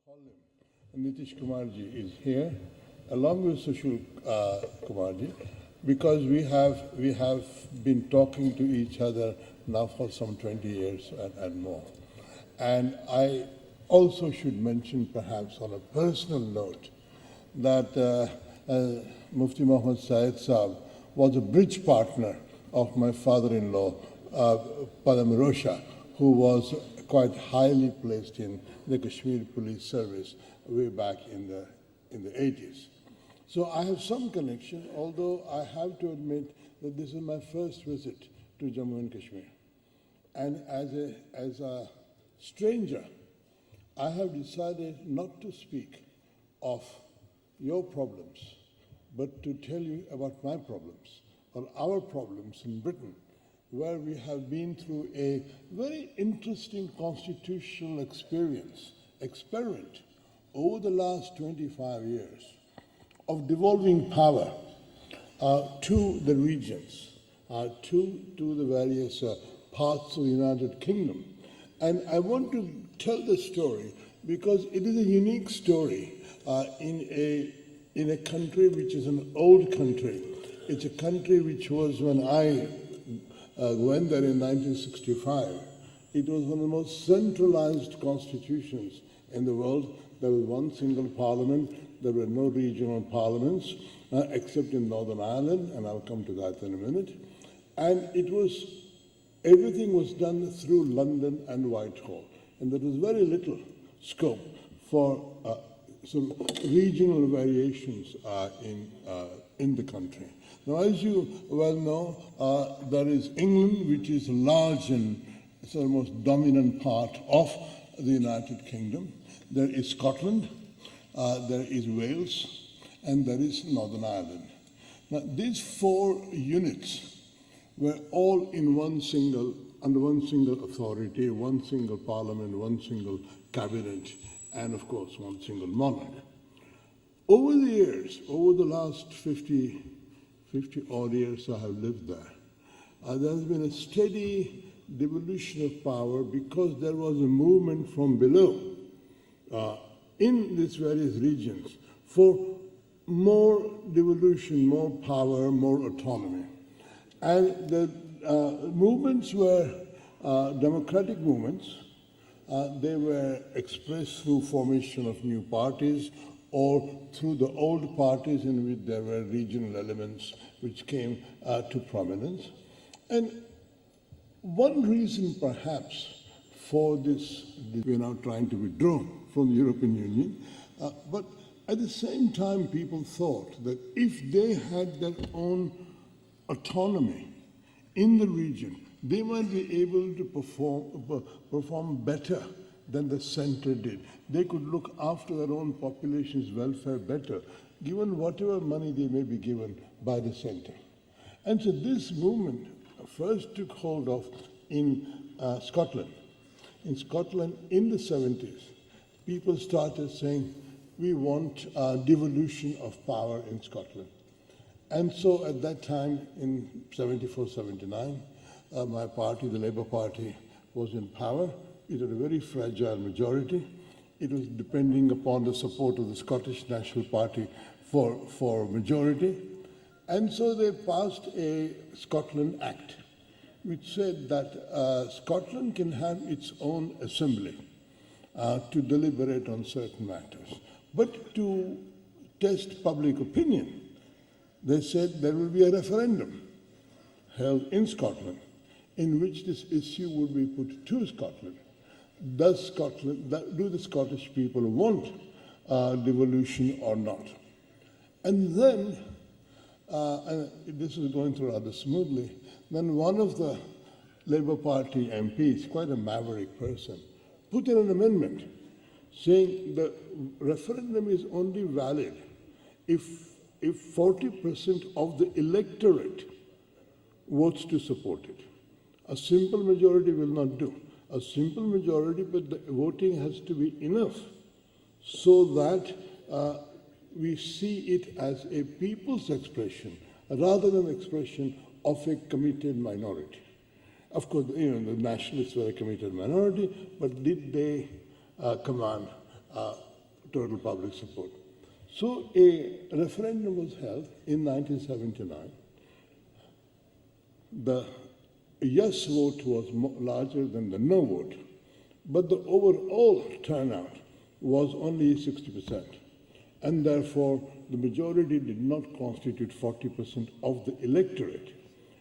call him. Nitish Kumarji is here, along with Sushil Kumarji, because we have been talking to each other now for some 20 years and more. And I also should mention, perhaps on a personal note, that Mufti Mohammad Sayeed Saab was a bridge partner of my father-in-law, Padam Rosha, who was quite highly placed in the Kashmir police service way back in the 80s. So I have some connection, although I have to admit that this is my first visit to Jammu and Kashmir. And as a stranger, I have decided not to speak of your problems, but to tell you about my problems, or our problems in Britain, where we have been through a very interesting constitutional experiment over the last 25 years of devolving power to the regions, to the various parts of the United Kingdom. And I want to tell the story because it is a unique story in a country which is an old country. It's a country which was, when I went there in 1965, it was one of the most centralized constitutions in the world. There was one single parliament. There were no regional parliaments, except in Northern Ireland, and I'll come to that in a minute. And everything was done through London and Whitehall. And there was very little scope for some regional variations in the country. Now, as you well know, there is England, which is large and it's the most dominant part of the United Kingdom. There is Scotland, there is Wales, and there is Northern Ireland. Now, these four units were all under one single authority, one single parliament, one single cabinet, and of course, one single monarch. Over the years, over the last 50 odd years I have lived there, there has been a steady devolution of power because there was a movement from below in these various regions for more devolution, more power, more autonomy. And the movements were democratic movements. They were expressed through formation of new parties or through the old parties in which there were regional elements which came to prominence. And one reason perhaps for this, we are now trying to withdraw from the European Union, but at the same time people thought that if they had their own autonomy in the region, they might be able to perform better than the center did. They could look after their own population's welfare better, given whatever money they may be given by the center. And so this movement first took hold of in Scotland. In Scotland, in the 70s, people started saying, we want devolution of power in Scotland. And so at that time, in 74, 79, my party, the Labour Party, was in power. It had a very fragile majority. It was depending upon the support of the Scottish National Party for majority. And so they passed a Scotland Act, which said that Scotland can have its own assembly to deliberate on certain matters. But to test public opinion, they said there will be a referendum held in Scotland in which this issue would be put to Scotland. Do the Scottish people want devolution or not? And then, and this is going through rather smoothly, then one of the Labour Party MPs, quite a maverick person, put in an amendment saying the referendum is only valid if 40% of the electorate votes to support it. A simple majority will not do. A simple majority, but the voting has to be enough so that we see it as a people's expression rather than expression of a committed minority. Of course, the nationalists were a committed minority, but did they command total public support. So a referendum was held in 1979. The yes vote was larger than the no vote, but the overall turnout was only 60%, and therefore the majority did not constitute 40% of the electorate,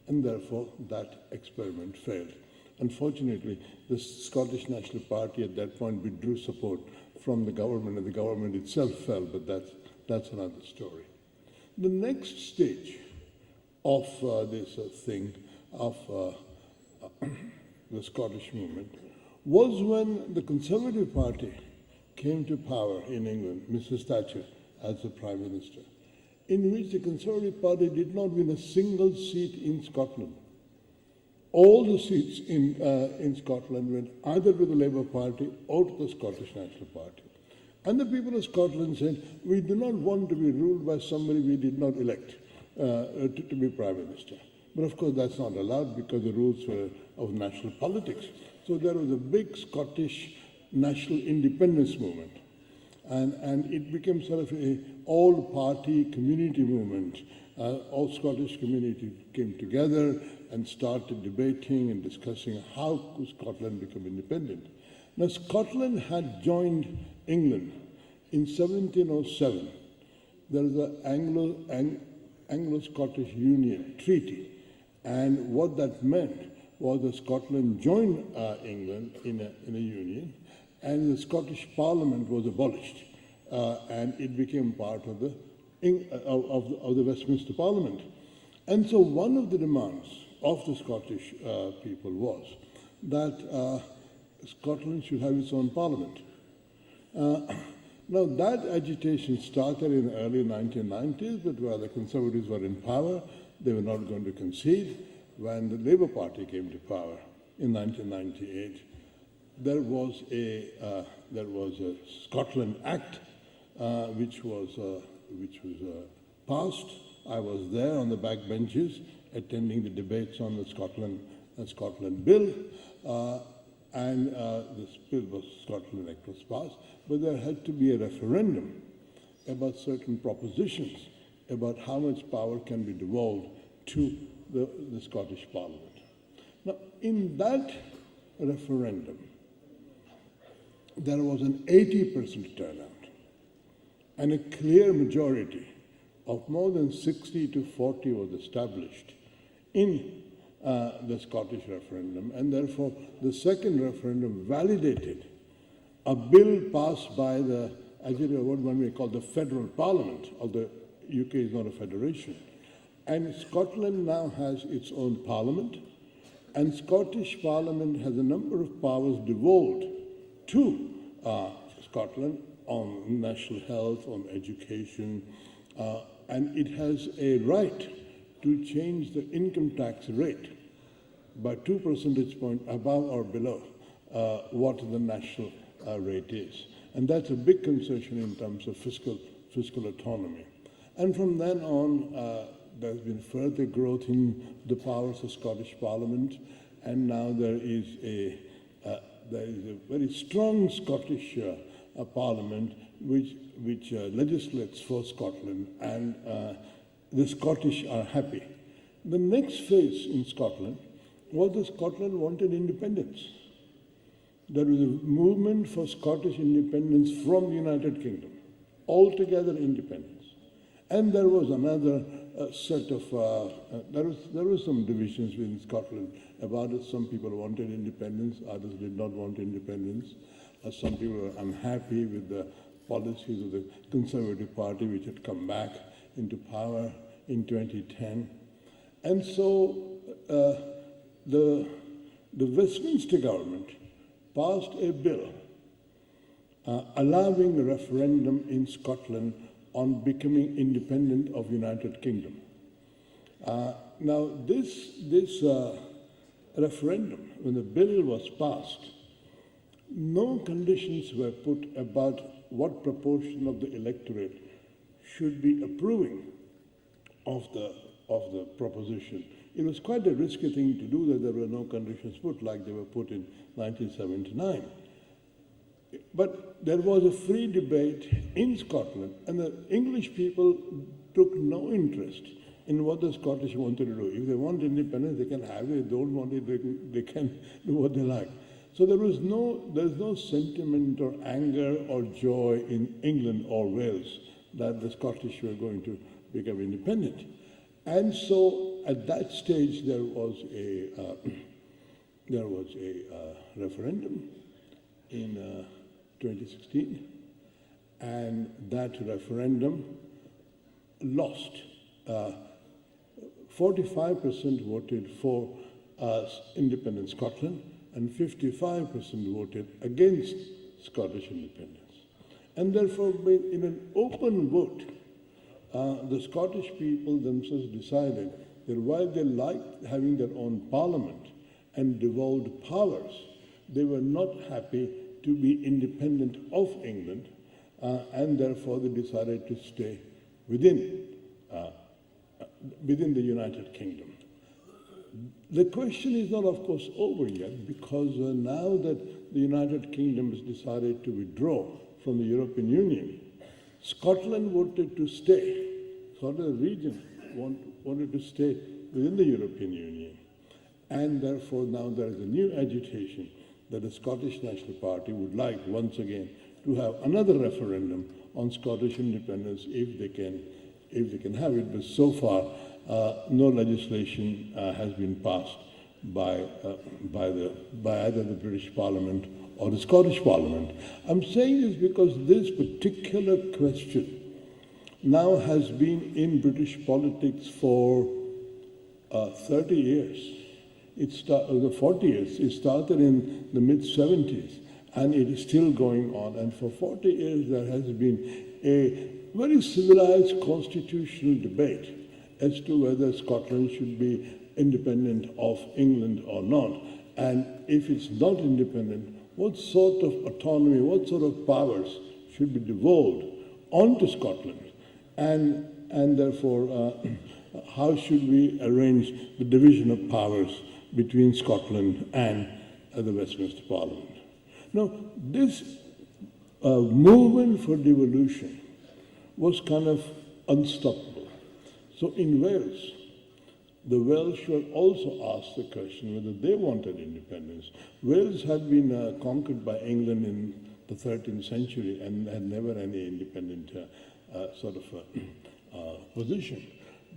and therefore that experiment failed. Unfortunately, the Scottish National Party at that point withdrew support from the government, and the government itself fell, but that's another story. The next stage of this thing, of the Scottish movement, was when the Conservative Party came to power in England, Mrs. Thatcher as the Prime Minister, in which the Conservative Party did not win a single seat in Scotland. All the seats in Scotland went either to the Labour Party or to the Scottish National Party. And the people of Scotland said, we do not want to be ruled by somebody we did not elect to be Prime Minister. But of course that's not allowed because the rules were of national politics. So there was a big Scottish national independence movement. And it became sort of an all-party community movement. All Scottish community came together and started debating and discussing how could Scotland become independent. Now, Scotland had joined England in 1707. There was the Anglo-Scottish Union Treaty. And what that meant was that Scotland joined England in a union, and the Scottish Parliament was abolished, and it became part of the Westminster Parliament. And so one of the demands of the Scottish people was that Scotland should have its own parliament. Now that agitation started in the early 1990s, but while the Conservatives were in power, they were not going to concede. When the Labour Party came to power in 1998, there was a Scotland Act which was passed. I was there on the back benches attending the debates on the Scotland Bill, and this bill was Scotland Act was passed. But there had to be a referendum about certain propositions about how much power can be devolved to the Scottish Parliament. Now, in that referendum, there was an 80% turnout and a clear majority of more than 60 to 40 was established in the Scottish referendum, and therefore the second referendum validated a bill passed by what one may call the Federal Parliament, although UK is not a federation. And Scotland now has its own parliament, and Scottish Parliament has a number of powers devolved to Scotland on national health, on education, and it has a right to change the income tax rate by 2 percentage points above or below what the national rate is. And that's a big concession in terms of fiscal autonomy. And from then on, there's been further growth in the powers of Scottish Parliament, and now there is a very strong Scottish Parliament which legislates for Scotland, and the Scottish are happy. The next phase in Scotland was that Scotland wanted independence. There was a movement for Scottish independence from the United Kingdom, altogether independence. And there was another set of, there were some divisions within Scotland about it. Some people wanted independence, others did not want independence. Some people were unhappy with the policies of the Conservative Party, which had come back into power in 2010. And so the Westminster government passed a bill allowing a referendum in Scotland on becoming independent of United Kingdom. Now, this referendum, when the bill was passed, no conditions were put about what proportion of the electorate should be approving of the proposition. It was quite a risky thing to do that there were no conditions put like they were put in 1979. But there was a free debate in Scotland, and the English people took no interest in what the Scottish wanted to do. If they want independence, they can have it. If they don't want it, they can do what they like. So there's no sentiment or anger or joy in England or Wales that the Scottish were going to become independent. And so at that stage there was a referendum in 2016, and that referendum lost. 45% voted for independent Scotland, and 55% voted against Scottish independence. And therefore, in an open vote, the Scottish people themselves decided that while they liked having their own parliament and devolved powers, they were not happy to be independent of England, and therefore they decided to stay within the United Kingdom. The question is not, of course, over yet, because now that the United Kingdom has decided to withdraw from the European Union, Scotland wanted to stay. Scotland region wanted to stay within the European Union. And therefore now there is a new agitation that the Scottish National Party would like once again to have another referendum on Scottish independence if they can have it. But so far, no legislation has been passed by either the British Parliament or the Scottish Parliament. I'm saying this because this particular question now has been in British politics for 30 years. 40 years. It started in the mid-70s, and it is still going on. And for 40 years, there has been a very civilized constitutional debate as to whether Scotland should be independent of England or not. And if it's not independent, what sort of autonomy, what sort of powers should be devolved onto Scotland? And therefore, how should we arrange the division of powers between Scotland and the Westminster Parliament? Now, this movement for devolution was kind of unstoppable. So in Wales, the Welsh were also asked the question whether they wanted independence. Wales had been conquered by England in the 13th century and had never any independent position.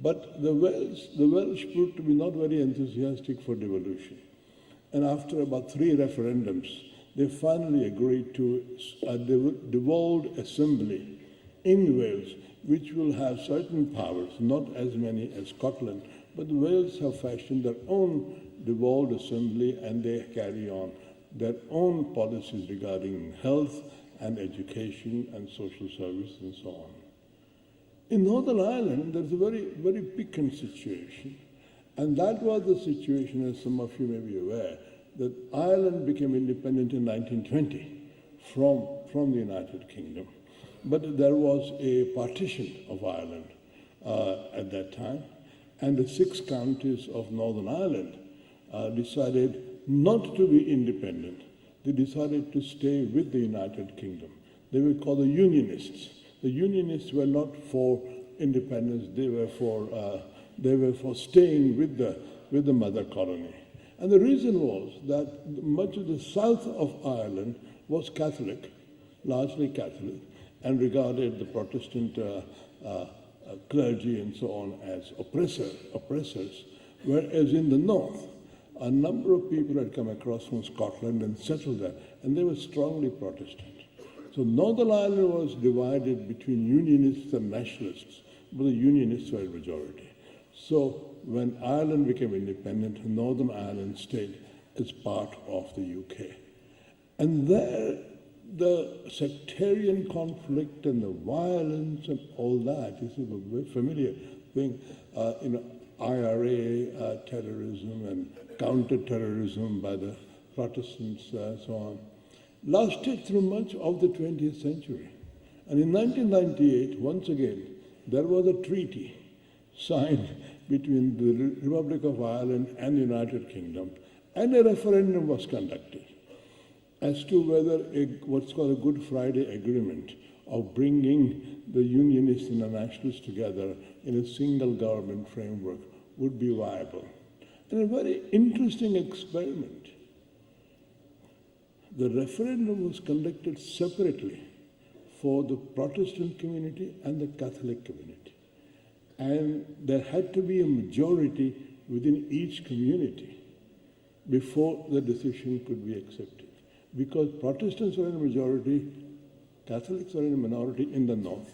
But the Welsh proved to be not very enthusiastic for devolution. And after about 3 referendums, they finally agreed to a devolved assembly in Wales, which will have certain powers, not as many as Scotland, but the Wales have fashioned their own devolved assembly, and they carry on their own policies regarding health and education and social service and so on. In Northern Ireland, there's a very, very piquant situation, and that was the situation, as some of you may be aware, that Ireland became independent in 1920 from the United Kingdom. But there was a partition of Ireland at that time, and the 6 counties of Northern Ireland decided not to be independent. They decided to stay with the United Kingdom. They were called the Unionists. The Unionists were not for independence; they were for staying with the mother colony. And the reason was that much of the south of Ireland was Catholic, largely Catholic, and regarded the Protestant clergy and so on as oppressors, whereas in the north, a number of people had come across from Scotland and settled there, and they were strongly Protestant. So Northern Ireland was divided between Unionists and Nationalists, but the Unionists were a majority. So when Ireland became independent, Northern Ireland stayed as part of the UK. And there, the sectarian conflict and the violence and all that is a very familiar thing. IRA, terrorism and counter-terrorism by the Protestants, so on, lasted through much of the 20th century. And in 1998, once again, there was a treaty signed between the Republic of Ireland and the United Kingdom, and a referendum was conducted. as to whether what's called a Good Friday Agreement of bringing the Unionists and the Nationalists together in a single government framework would be viable. And a very interesting experiment. The referendum was conducted separately for the Protestant community and the Catholic community. And there had to be a majority within each community before the decision could be accepted. Because Protestants were in a majority, Catholics were in a minority in the north.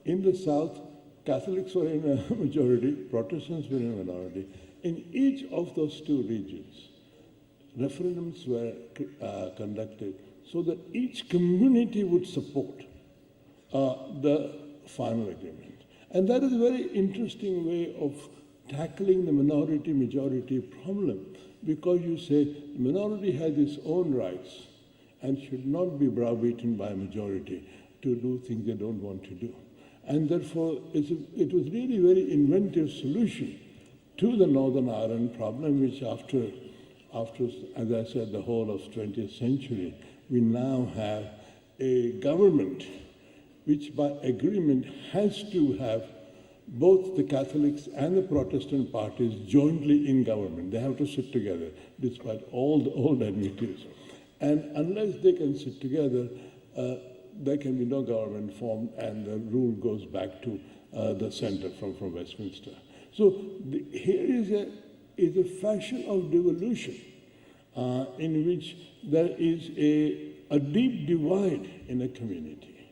In the south, Catholics were in a majority, Protestants were in a minority. In each of those two regions, referendums were conducted so that each community would support the final agreement. And that is a very interesting way of tackling the minority-majority problem, because you say the minority has its own rights and should not be browbeaten by a majority to do things they don't want to do. And therefore, it was really a very inventive solution to the Northern Ireland problem, which after, as I said, the whole of 20th century, we now have a government which by agreement has to have both the Catholics and the Protestant parties jointly in government. They have to sit together, despite all the old enmities. And unless they can sit together, there can be no government formed, and the rule goes back to the center from Westminster. So here is a fashion of devolution in which there is a deep divide in a community.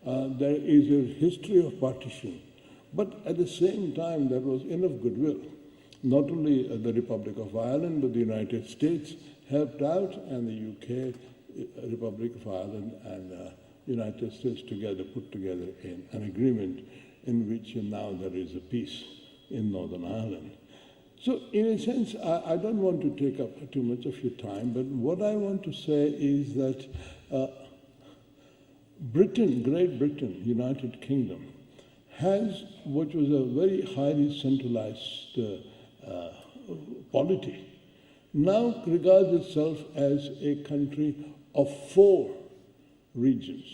There is a history of partition, but at the same time there was enough goodwill. Not only the Republic of Ireland, but the United States helped out, and the UK, Republic of Ireland, and United States together put together an agreement in which now there is a peace in Northern Ireland. So in a sense, I don't want to take up too much of your time, but what I want to say is that Britain, Great Britain, United Kingdom, has what was a very highly centralized polity, now regards itself as a country of 4 regions,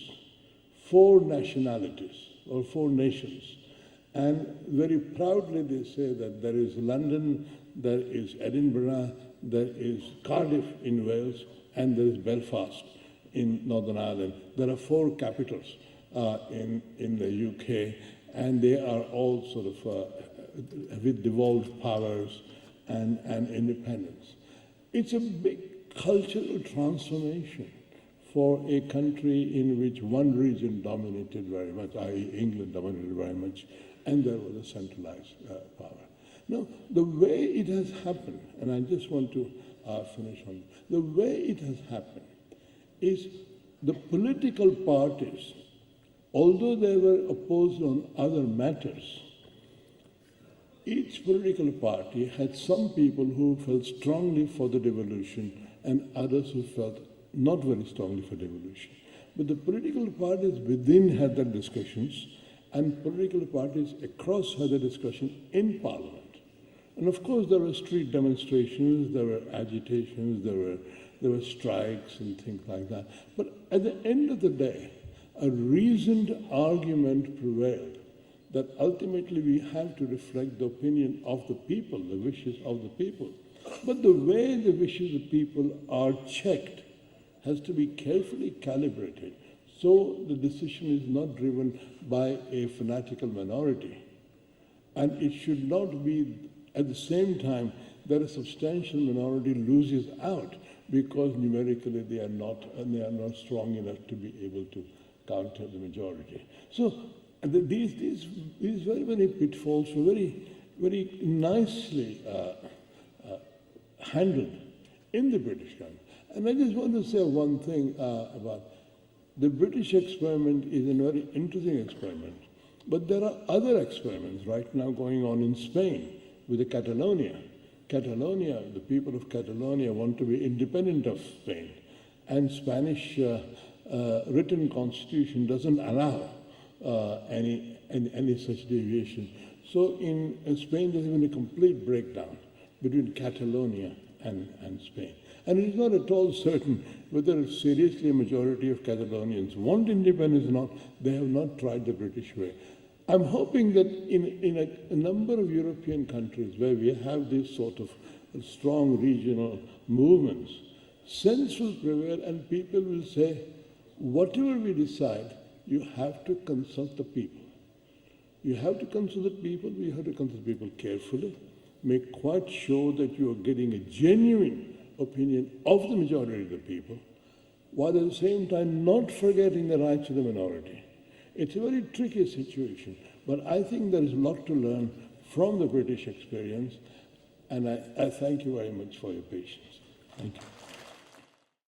4 nationalities, or 4 nations. And very proudly they say that there is London, there is Edinburgh, there is Cardiff in Wales, and there is Belfast in Northern Ireland. There are 4 capitals in the UK, and they are all sort of with devolved powers and independence. It's a big cultural transformation for a country in which one region dominated very much, i.e. England dominated very much, and there was a centralized power. Now, the way it has happened, and I just want to finish on, the way it has happened is the political parties, although they were opposed on other matters, each political party had some people who felt strongly for the devolution and others who felt not very strongly for devolution. But the political parties within had their discussions, and political parties across had a discussion in Parliament. And of course there were street demonstrations, there were agitations, there were strikes and things like that. But at the end of the day, a reasoned argument prevailed that ultimately we have to reflect the opinion of the people, the wishes of the people. But the way the wishes of people are checked has to be carefully calibrated, so the decision is not driven by a fanatical minority. And it should not be, at the same time, that a substantial minority loses out because numerically they are not strong enough to be able to counter the majority. So these very, very pitfalls were very, very nicely handled in the British government. And I just want to say one thing about the British experiment is a very interesting experiment. But there are other experiments right now going on in Spain with the Catalonia. Catalonia, the people of Catalonia want to be independent of Spain. And Spanish written constitution doesn't allow any such deviation. So in Spain, there's been a complete breakdown between Catalonia and Spain. And it is not at all certain whether seriously a majority of Catalonians want independence or not. They have not tried the British way. I'm hoping that in a number of European countries where we have this sort of strong regional movements, sense will prevail and people will say, whatever we decide, you have to consult the people. You have to consult the people, we have to consult people carefully, make quite sure that you are getting a genuine opinion of the majority of the people, while at the same time not forgetting the rights of the minority. It's a very tricky situation, but I think there is a lot to learn from the British experience, and I thank you very much for your patience. Thank you.